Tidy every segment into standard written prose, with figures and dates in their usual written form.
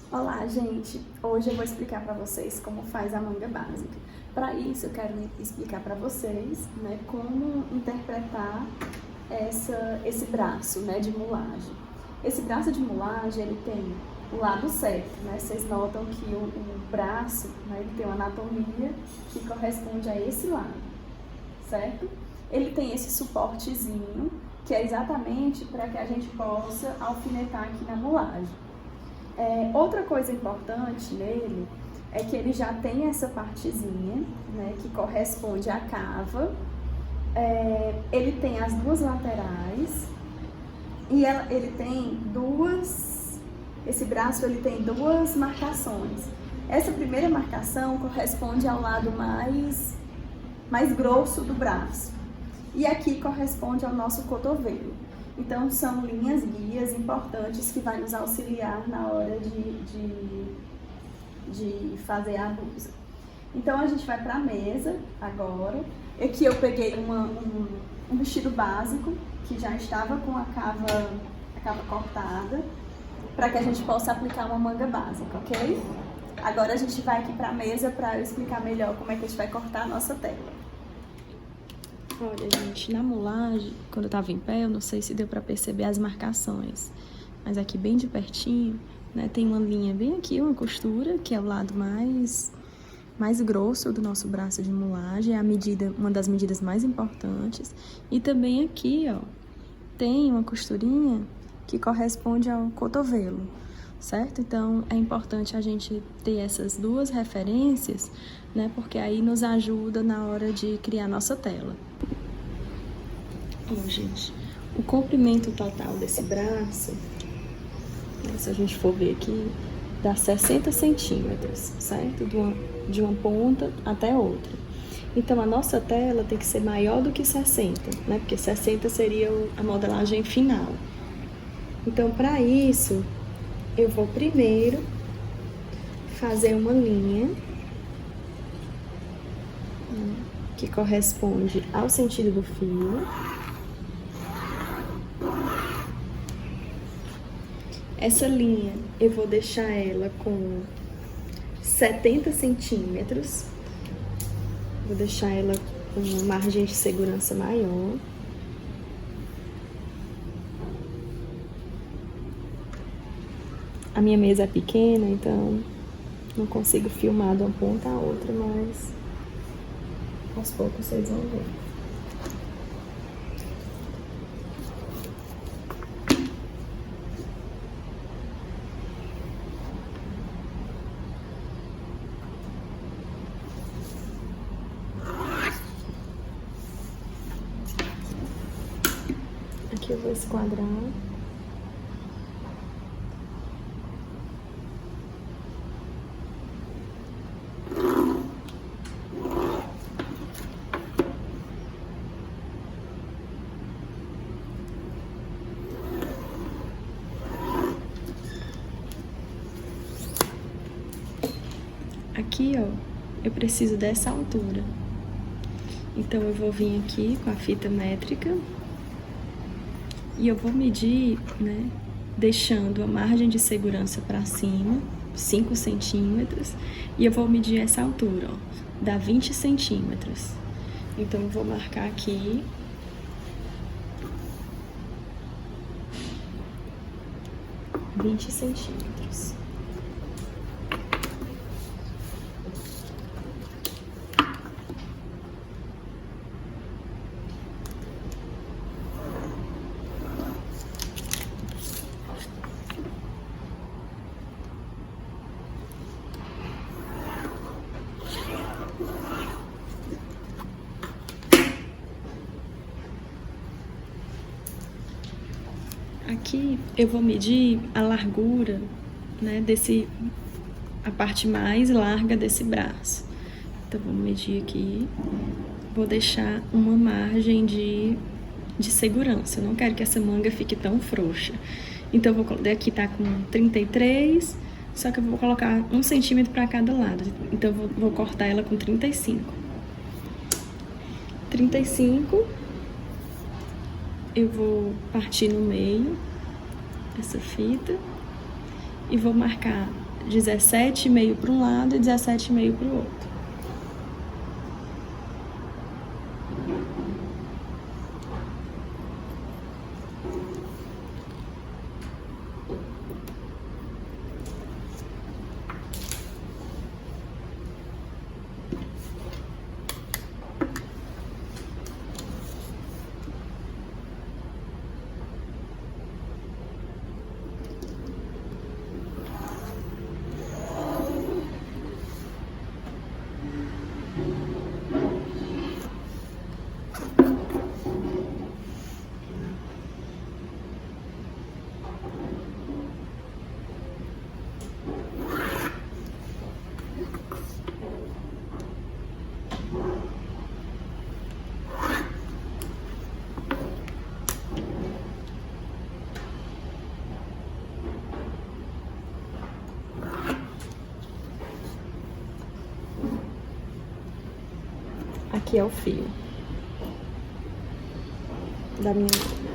Olá, gente! Hoje eu vou explicar para vocês como faz a manga básica. Para isso, eu quero explicar para vocês, como interpretar esse braço, de mulagem. Esse braço de mulagem, ele tem o lado certo, Vocês notam que o braço, ele tem uma anatomia que corresponde a esse lado, certo? Ele tem esse suportezinho, que é exatamente para que a gente possa alfinetar aqui na mulagem. Outra coisa importante nele é que ele já tem essa partezinha, que corresponde à cava. Ele tem as duas laterais e ele tem esse braço ele tem duas marcações. Essa primeira marcação corresponde ao lado mais grosso do braço e aqui corresponde ao nosso cotovelo. Então, são linhas guias importantes que vai nos auxiliar na hora de fazer a blusa. Então, a gente vai para a mesa agora. Aqui eu peguei um vestido básico, que já estava com a cava cortada, para que a gente possa aplicar uma manga básica, ok? Agora a gente vai aqui para a mesa para eu explicar melhor como é que a gente vai cortar a nossa tela. Olha, gente, na mulagem, quando eu tava em pé, eu não sei se deu pra perceber as marcações, mas aqui bem de pertinho, tem uma linha bem aqui, uma costura, que é o lado mais grosso do nosso braço de mulagem, é uma das medidas mais importantes. E também aqui, ó, tem uma costurinha que corresponde ao cotovelo, certo? Então, é importante a gente ter essas duas referências, porque aí nos ajuda na hora de criar nossa tela. Bom, gente, o comprimento total desse braço, se a gente for ver aqui, dá 60 centímetros, certo? De uma ponta até outra. Então, a nossa tela tem que ser maior do que 60, Porque 60 seria a modelagem final. Então, para isso, eu vou primeiro fazer uma linha que corresponde ao sentido do fio. Essa linha eu vou deixar ela com 70 centímetros. Vou deixar ela com uma margem de segurança maior. A minha mesa é pequena, então não consigo filmar de uma ponta a outra, mas aos poucos vocês vão ver. Aqui eu vou esquadrar. Aqui, ó, eu preciso dessa altura. Então, eu vou vir aqui com a fita métrica e eu vou medir, deixando a margem de segurança para cima, 5 centímetros, e eu vou medir essa altura, ó, dá 20 centímetros. Então, eu vou marcar aqui. (20 centímetros). Aqui eu vou medir a largura, a parte mais larga desse braço. Então, vou medir aqui, vou deixar uma margem de segurança. Eu não quero que essa manga fique tão frouxa. Então, aqui tá com 33, só que eu vou colocar 1 centímetro para cada lado. Então, vou cortar ela com 35. 35, eu vou partir no meio essa fita e vou marcar 17,5 para um lado e 17,5 para o outro. Aqui é o fio da minha agulha.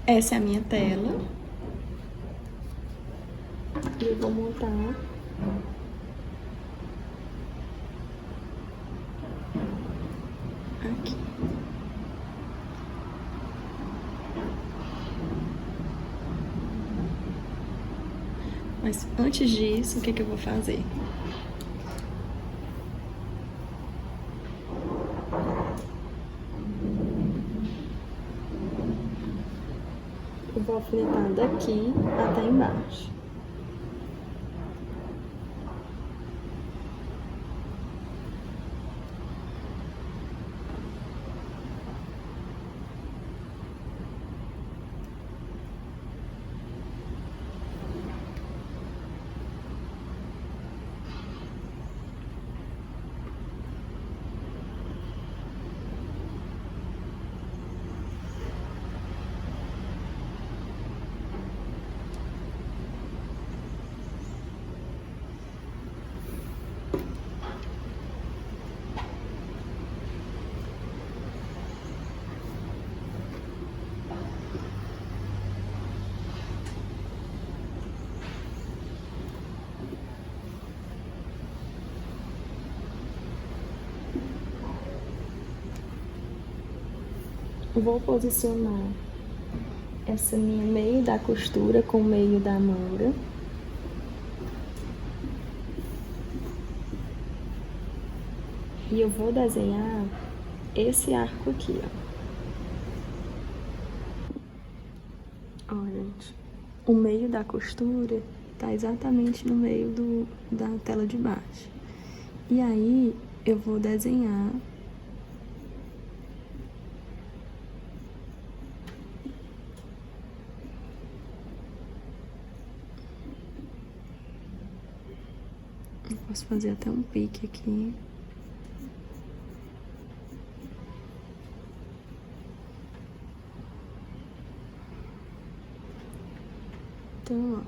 Essa é a minha tela. E eu vou montar aqui. Mas antes disso, o que eu vou fazer? Eu vou alfinetar daqui até embaixo. Vou posicionar essa minha meio da costura com o meio da manga. E eu vou desenhar esse arco aqui, ó. Ó, gente, o meio da costura tá exatamente no meio da tela de baixo. E aí, eu vou desenhar eu posso fazer até um pique aqui. Então,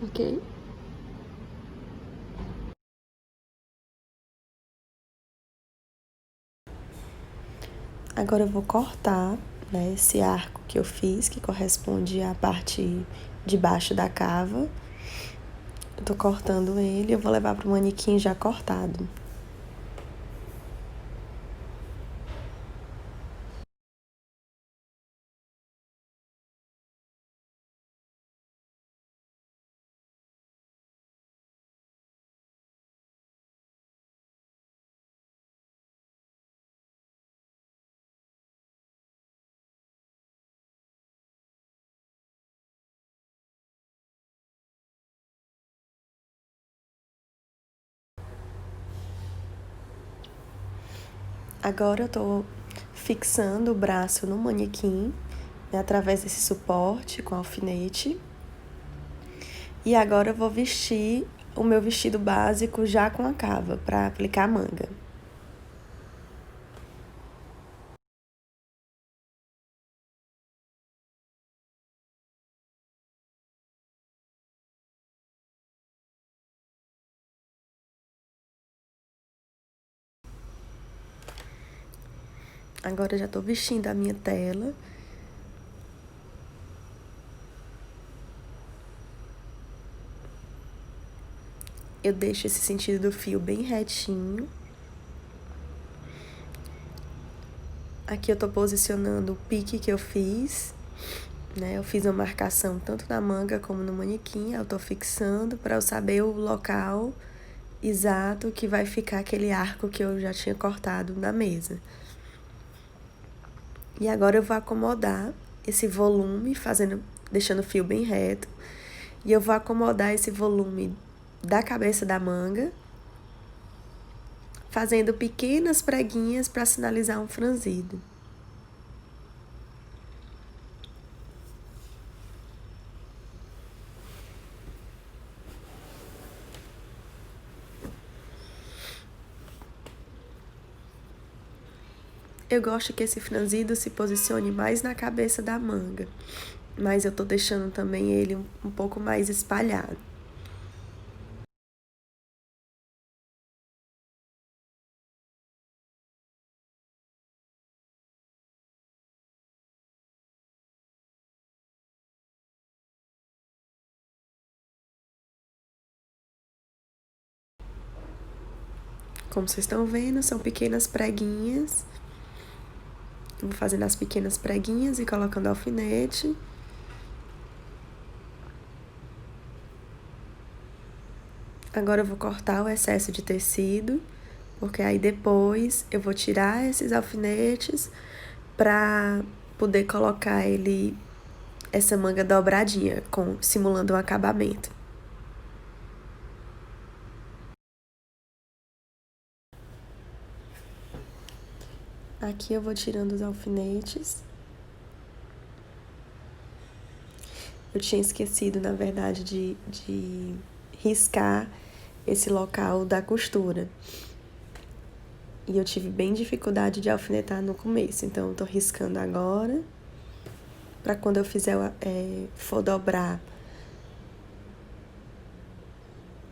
ó. Ok? Agora eu vou cortar, né, esse arco que eu fiz, que corresponde à parte de baixo da cava. Eu tô cortando ele, eu vou levar pro manequim já cortado. Agora eu tô fixando o braço no manequim, né, através desse suporte com alfinete. E agora eu vou vestir o meu vestido básico já com a cava, para aplicar a manga. Agora eu já tô vestindo a minha tela. Eu deixo esse sentido do fio bem retinho. Aqui eu tô posicionando o pique que eu fiz, né? Eu fiz uma marcação tanto na manga como no manequim. Eu tô fixando para eu saber o local exato que vai ficar aquele arco que eu já tinha cortado na mesa. E agora eu vou acomodar esse volume, deixando o fio bem reto. E eu vou acomodar esse volume da cabeça da manga, fazendo pequenas preguinhas para sinalizar um franzido. Eu gosto que esse franzido se posicione mais na cabeça da manga, mas eu tô deixando também ele um pouco mais espalhado. Como vocês estão vendo, são pequenas preguinhas. Eu vou fazendo as pequenas preguinhas e colocando alfinete. Agora eu vou cortar o excesso de tecido, porque aí depois eu vou tirar esses alfinetes para poder colocar essa manga dobradinha, simulando um acabamento. Aqui eu vou tirando os alfinetes. Eu tinha esquecido, na verdade, de riscar esse local da costura. E eu tive bem dificuldade de alfinetar no começo, então eu tô riscando agora, para quando eu for dobrar,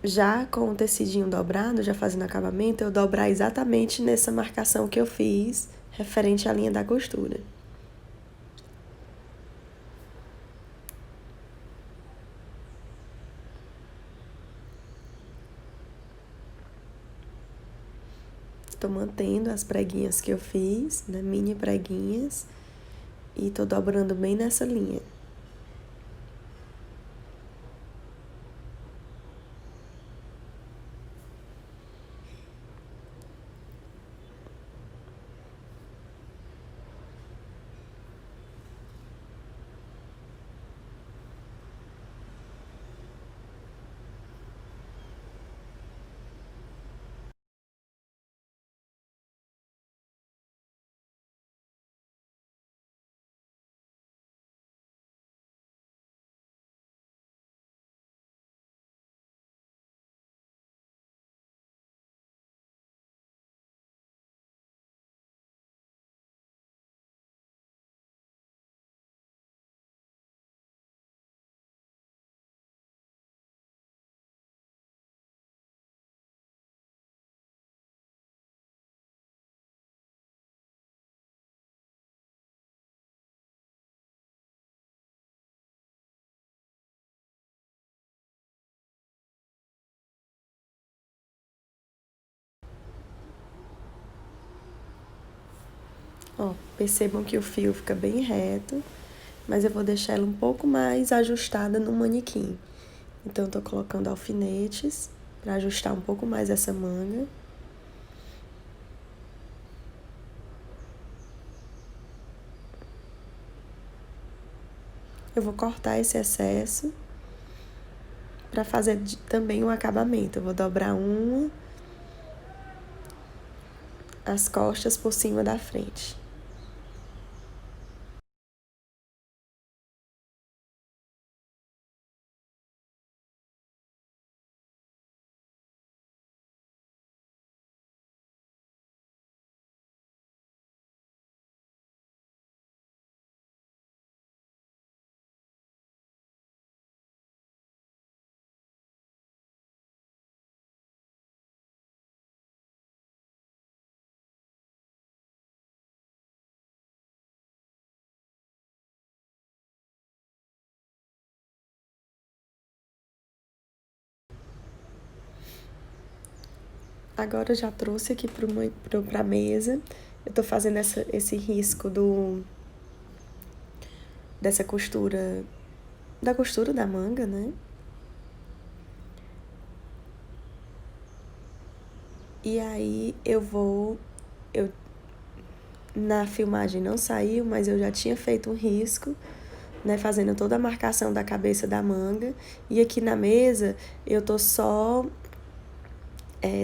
já com o tecidinho dobrado, já fazendo acabamento, eu dobrar exatamente nessa marcação que eu fiz, referente à linha da costura. Tô mantendo as preguinhas que eu fiz, né, mini preguinhas, e tô dobrando bem nessa linha. Ó, percebam que o fio fica bem reto, mas eu vou deixar ela um pouco mais ajustada no manequim. Então, eu tô colocando alfinetes para ajustar um pouco mais essa manga. Eu vou cortar esse excesso para fazer também um acabamento. Eu vou dobrar uma, as costas por cima da frente. Agora eu já trouxe aqui pra mesa. Eu tô fazendo esse risco dessa costura, da costura da manga, né? E aí na filmagem não saiu, mas eu já tinha feito um risco, né, fazendo toda a marcação da cabeça da manga. E aqui na mesa eu tô só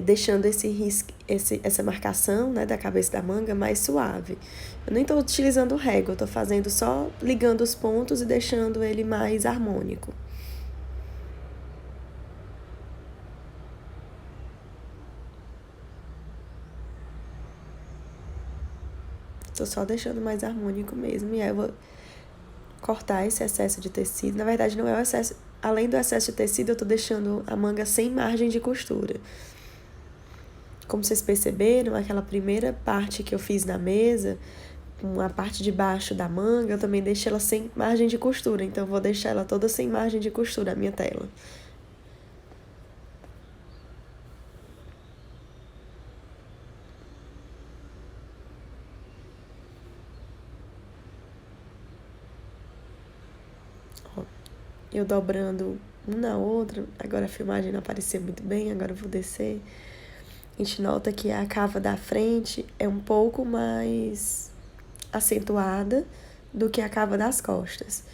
deixando essa marcação, né, da cabeça da manga mais suave. Eu nem tô utilizando régua, eu tô fazendo só ligando os pontos e deixando ele mais harmônico. Tô só deixando mais harmônico mesmo. E aí eu vou cortar esse excesso de tecido. Na verdade, não é o excesso. Além do excesso de tecido, eu tô deixando a manga sem margem de costura. Como vocês perceberam, aquela primeira parte que eu fiz na mesa, com a parte de baixo da manga, eu também deixei ela sem margem de costura. Então, eu vou deixar ela toda sem margem de costura, a minha tela. Ó, eu dobrando um na outra, agora a filmagem não apareceu muito bem, agora eu vou descer. A gente nota que a cava da frente é um pouco mais acentuada do que a cava das costas.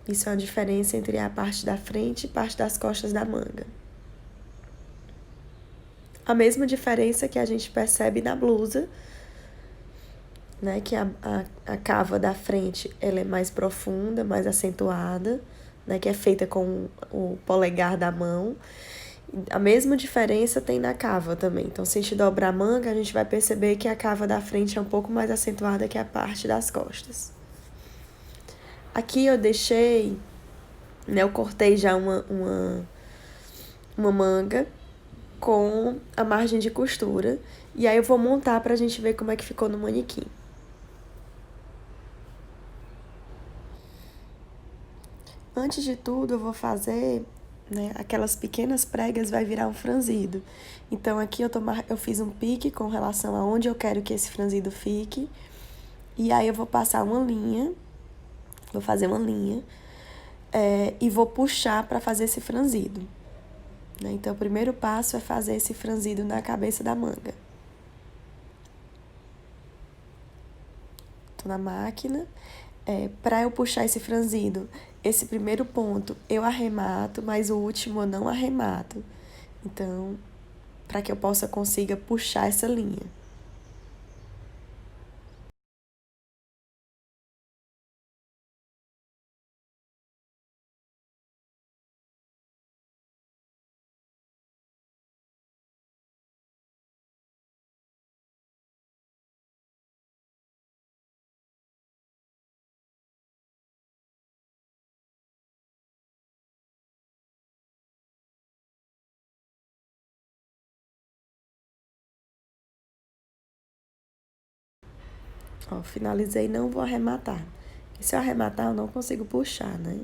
Isso é a diferença entre a parte da frente e parte das costas da manga. A mesma diferença que a gente percebe na blusa, né? Que a cava da frente ela é mais profunda, mais acentuada, né? Que é feita com o polegar da mão. A mesma diferença tem na cava também. Então, se a gente dobrar a manga, a gente vai perceber que a cava da frente é um pouco mais acentuada que a parte das costas. Aqui eu deixei, né? Eu cortei já uma manga com a margem de costura. E aí eu vou montar pra gente ver como é que ficou no manequim. Antes de tudo, eu vou fazer, né, aquelas pequenas pregas vai virar um franzido. Então, aqui eu fiz um pique com relação a onde eu quero que esse franzido fique. E aí, eu vou passar uma linha, vou fazer uma linha, e vou puxar para fazer esse franzido. Né? Então, o primeiro passo é fazer esse franzido na cabeça da manga. Tô na máquina. Para eu puxar esse franzido, esse primeiro ponto eu arremato, mas o último eu não arremato. Então, para que eu consiga puxar essa linha. Ó, finalizei, não vou arrematar. Porque se eu arrematar, eu não consigo puxar, né?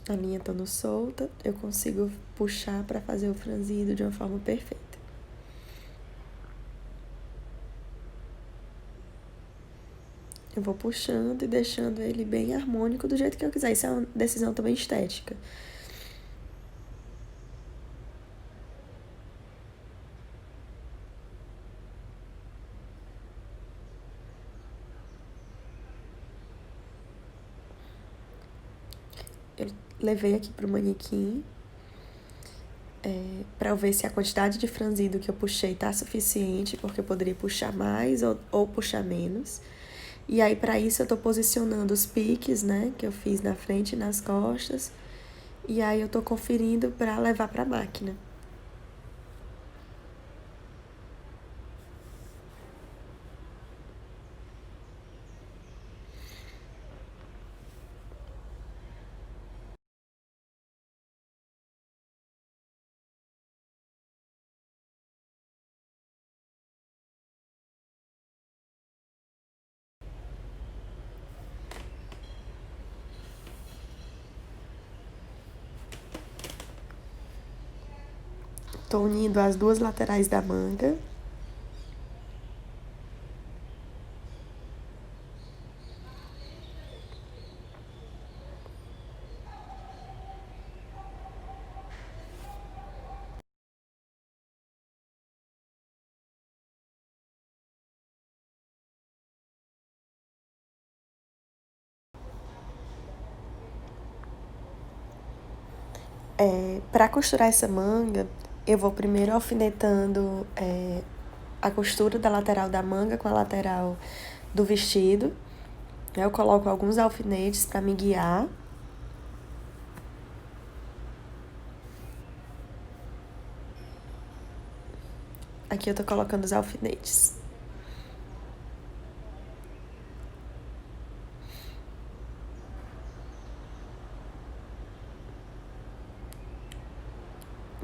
A linha estando solta, eu consigo puxar para fazer o franzido de uma forma perfeita. Eu vou puxando e deixando ele bem harmônico do jeito que eu quiser. Isso é uma decisão também estética. eu levei aqui pro manequim pra eu ver se a quantidade de franzido que eu puxei tá suficiente, porque eu poderia puxar mais ou puxar menos. E aí, pra isso, eu tô posicionando os piques, né, que eu fiz na frente e nas costas. E aí, eu tô conferindo pra levar pra máquina. Tô unindo as duas laterais da manga. Para costurar essa manga, eu vou primeiro alfinetando a costura da lateral da manga com a lateral do vestido. Eu coloco alguns alfinetes para me guiar. Aqui eu tô colocando os alfinetes.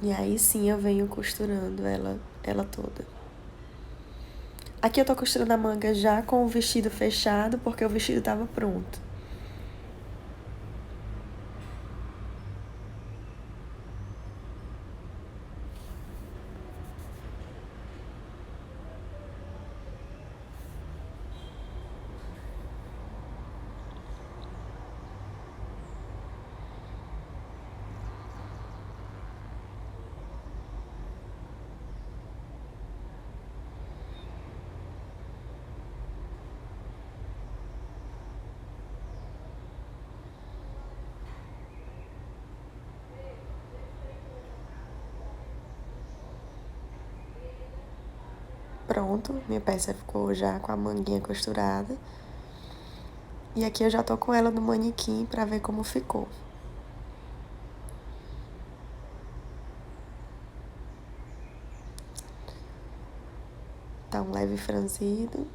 E aí sim eu venho costurando ela toda. Aqui eu tô costurando a manga já com o vestido fechado, porque o vestido tava pronto. Pronto, minha peça ficou já com a manguinha costurada. E aqui eu já tô com ela no manequim pra ver como ficou. Tá um leve franzido.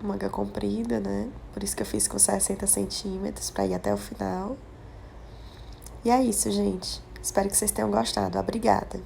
Manga comprida, né? Por isso que eu fiz com 60 centímetros pra ir até o final. E é isso, gente. Espero que vocês tenham gostado. Obrigada.